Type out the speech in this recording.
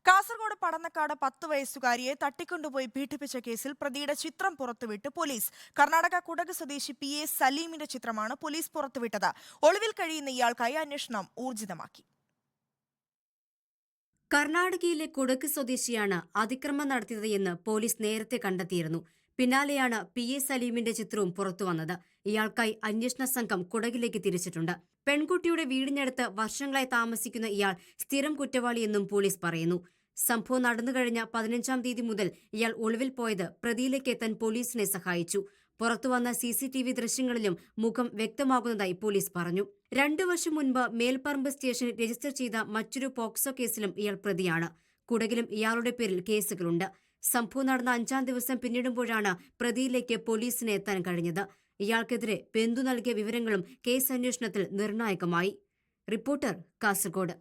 കാസർഗോഡ് പടന്നക്കാട് 10 വയസ്സുകാരിയെ തട്ടിക്കൊണ്ടുപോയി പീഡിപ്പിച്ച കേസിൽ പ്രതിയുടെ ചിത്രം പുറത്തുവിട്ട് പോലീസ്. കർണാടക കുടക് സ്വദേശി PA സലീമിന്റെ ചിത്രമാണ് പോലീസ് പുറത്തുവിട്ടത്. ഒളിവിൽ കഴിയുന്ന ഇയാൾക്കായി അന്വേഷണം ഊർജിതമാക്കി. കർണാടകയിലെ കുടക് സ്വദേശിയാണ് അതിക്രമം നടത്തിയത് എന്ന് പോലീസ് നേരത്തെ കണ്ടെത്തിയിരുന്നു. പിന്നാലെയാണ് PA സലീമിന്റെ ചിത്രവും പുറത്തുവന്നത്. ഇയാൾക്കായി അന്വേഷണ സംഘം കുടകിലേക്ക് തിരിച്ചിട്ടുണ്ട്. പെൺകുട്ടിയുടെ വീടിനടുത്ത് വർഷങ്ങളായി താമസിക്കുന്ന ഇയാൾ സ്ഥിരം കുറ്റവാളിയെന്നും പോലീസ് പറയുന്നു. സംഭവം നടന്നുകഴിഞ്ഞ 15-ാം തീയതി മുതൽ ഇയാൾ ഒളിവിൽ പോയത് പ്രതിയിലേക്ക് എത്താൻ പോലീസിനെ സഹായിച്ചു. പുറത്തുവന്ന CCTV ദൃശ്യങ്ങളിലും മുഖം വ്യക്തമാകുന്നതായി പോലീസ് പറഞ്ഞു. 2 വർഷം മുൻപ് മേൽപ്പറമ്പ് സ്റ്റേഷനിൽ രജിസ്റ്റർ ചെയ്ത മറ്റൊരു പോക്സോ കേസിലും ഇയാൾ പ്രതിയാണ്. കുടകിലും ഇയാളുടെ പേരിൽ കേസുകളുണ്ട്. സംഭവം നടന്ന 5-ാം ദിവസം പിന്നിടുമ്പോഴാണ് പ്രതിയിലേക്ക് പോലീസിന് എത്താൻ കഴിഞ്ഞത്. ഇയാൾക്കെതിരെ ബന്ധു നൽകിയ വിവരങ്ങളും കേസ് അന്വേഷണത്തിൽ നിർണായകമായി. റിപ്പോർട്ടർ, കാസർഗോഡ്.